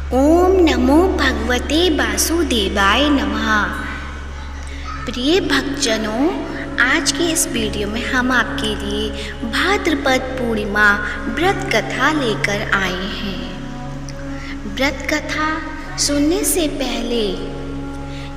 ओम नमो भगवते वासुदेवाय नमः। प्रिय भक्तजनों, आज के इस वीडियो में हम आपके लिए भाद्रपद पूर्णिमा व्रत कथा लेकर आए हैं। व्रत कथा सुनने से पहले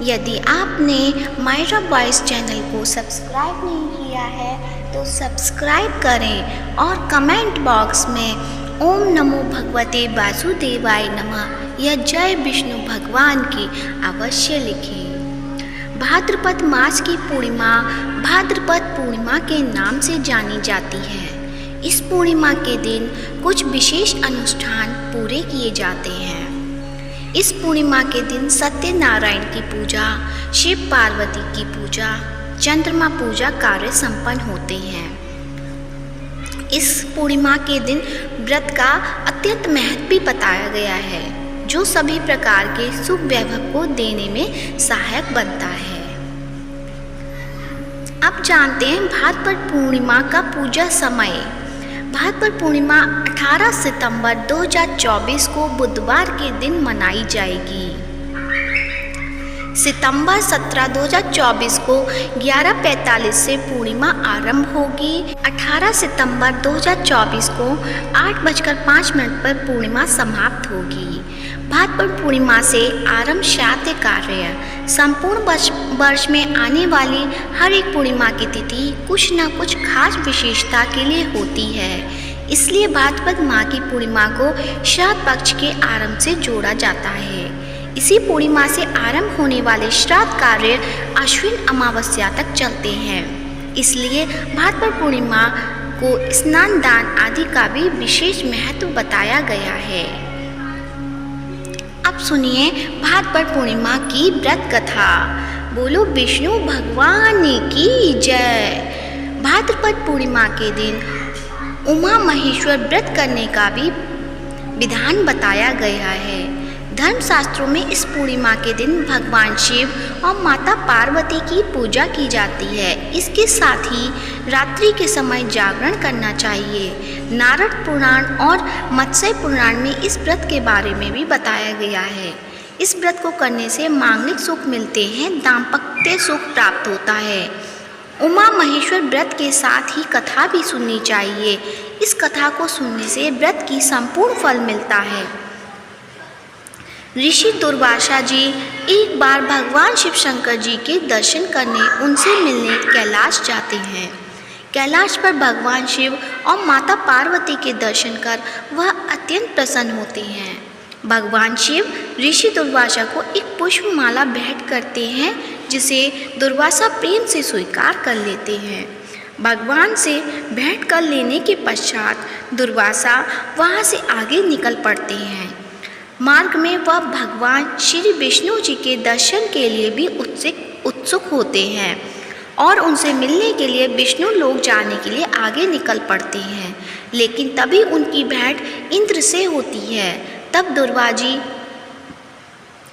यदि आपने मायरा वॉइस चैनल को सब्सक्राइब नहीं किया है तो सब्सक्राइब करें और कमेंट बॉक्स में ओम नमो भगवते वासुदेवाय नमः या जय विष्णु भगवान की अवश्य लिखें। भाद्रपद मास की पूर्णिमा भाद्रपद पूर्णिमा के नाम से जानी जाती है। इस पूर्णिमा के दिन कुछ विशेष अनुष्ठान पूरे किए जाते हैं। इस पूर्णिमा के दिन सत्यनारायण की पूजा, शिव पार्वती की पूजा, चंद्रमा पूजा कार्य संपन्न होते हैं। इस पूर्णिमा के दिन व्रत का अत्यंत महत्व भी बताया गया है, जो सभी प्रकार के शुभ वैभव को देने में सहायक बनता है। अब जानते हैं भाद्रपद पूर्णिमा का पूजा समय। भाद्रपद पूर्णिमा 18 सितंबर 2024 को बुधवार के दिन मनाई जाएगी। सितंबर 17, 2024 को 11:45 से पूर्णिमा आरंभ होगी। 18 सितंबर 2024 को 8:05 पर पूर्णिमा समाप्त होगी। भाद्रपद पूर्णिमा से आरंभ श्राद्ध कार्य। संपूर्ण वर्ष में आने वाली हर एक पूर्णिमा की तिथि कुछ न कुछ खास विशेषता के लिए होती है, इसलिए भाद्रपद माह की पूर्णिमा को श्राद्ध पक्ष के आरंभ से जोड़ा जाता है। इसी पूर्णिमा से आरंभ होने वाले श्राद्ध कार्य अश्विन अमावस्या तक चलते हैं, इसलिए भाद्रपद पूर्णिमा को स्नान दान आदि का भी विशेष महत्व बताया गया है। अब सुनिए भाद्रपद पूर्णिमा की व्रत कथा। बोलो विष्णु भगवान की जय। भाद्रपद पूर्णिमा के दिन उमा महेश्वर व्रत करने का भी विधान बताया गया है। धर्मशास्त्रों में इस पूर्णिमा के दिन भगवान शिव और माता पार्वती की पूजा की जाती है। इसके साथ ही रात्रि के समय जागरण करना चाहिए। नारद पुराण और मत्स्य पुराण में इस व्रत के बारे में भी बताया गया है। इस व्रत को करने से मांगलिक सुख मिलते हैं, दाम्पत्य सुख प्राप्त होता है। उमा महेश्वर व्रत के साथ ही कथा भी सुननी चाहिए। इस कथा को सुनने से व्रत की संपूर्ण फल मिलता है। ऋषि दुर्वासा जी एक बार भगवान शिव शंकर जी के दर्शन करने, उनसे मिलने कैलाश जाते हैं। कैलाश पर भगवान शिव और माता पार्वती के दर्शन कर वह अत्यंत प्रसन्न होते हैं। भगवान शिव ऋषि दुर्वासा को एक पुष्प माला भेंट करते हैं, जिसे दुर्वासा प्रेम से स्वीकार कर लेते हैं। भगवान से भेंट कर लेने के पश्चात दुर्वासा वहाँ से आगे निकल पड़ते हैं। मार्ग में वह भगवान श्री विष्णु जी के दर्शन के लिए भी उत्सुक होते हैं और उनसे मिलने के लिए विष्णु लोक जाने के लिए आगे निकल पड़ते हैं, लेकिन तभी उनकी भेंट इंद्र से होती है। तब दुर्वाजी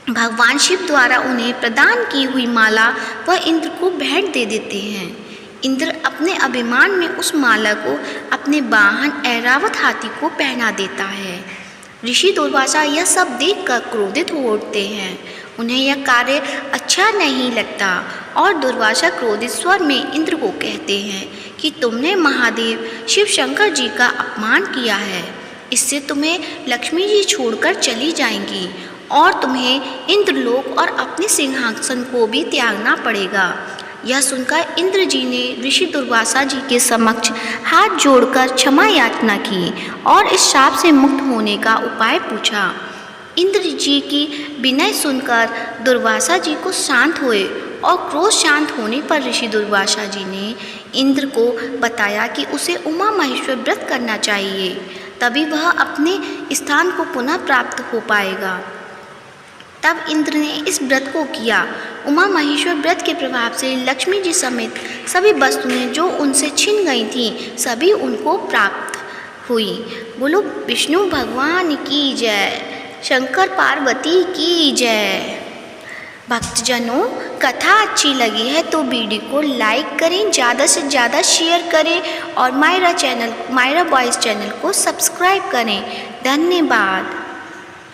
भगवान शिव द्वारा उन्हें प्रदान की हुई माला वह इंद्र को भेंट दे देते हैं। इंद्र अपने अभिमान में उस माला को अपने वाहन ऐरावत हाथी को पहना देता है। ऋषि दुर्वासा यह सब देखकर क्रोधित हो उठते हैं। उन्हें यह कार्य अच्छा नहीं लगता और दुर्वासा क्रोधित स्वर में इंद्र को कहते हैं कि तुमने महादेव शिव शंकर जी का अपमान किया है। इससे तुम्हें लक्ष्मी जी छोड़कर चली जाएंगी और तुम्हें इंद्रलोक और अपने सिंहासन को भी त्यागना पड़ेगा। यह सुनकर इंद्र जी ने ऋषि दुर्वासा जी के समक्ष हाथ जोड़कर क्षमा याचना की और इस शाप से मुक्त होने का उपाय पूछा। इंद्र जी की विनय सुनकर दुर्वासा जी को शांत हुए और क्रोध शांत होने पर ऋषि दुर्वासा जी ने इंद्र को बताया कि उसे उमा महेश्वर व्रत करना चाहिए, तभी वह अपने स्थान को पुनः प्राप्त हो पाएगा। तब इंद्र ने इस व्रत को किया। उमा महेश्वर व्रत के प्रभाव से लक्ष्मी जी समेत सभी वस्तुएं जो उनसे छिन गई थीं, सभी उनको प्राप्त हुई। बोलो विष्णु भगवान की जय, शंकर पार्वती की जय। भक्तजनों, कथा अच्छी लगी है तो वीडियो को लाइक करें, ज़्यादा से ज़्यादा शेयर करें और मायरा वॉइस चैनल को सब्सक्राइब करें। धन्यवाद।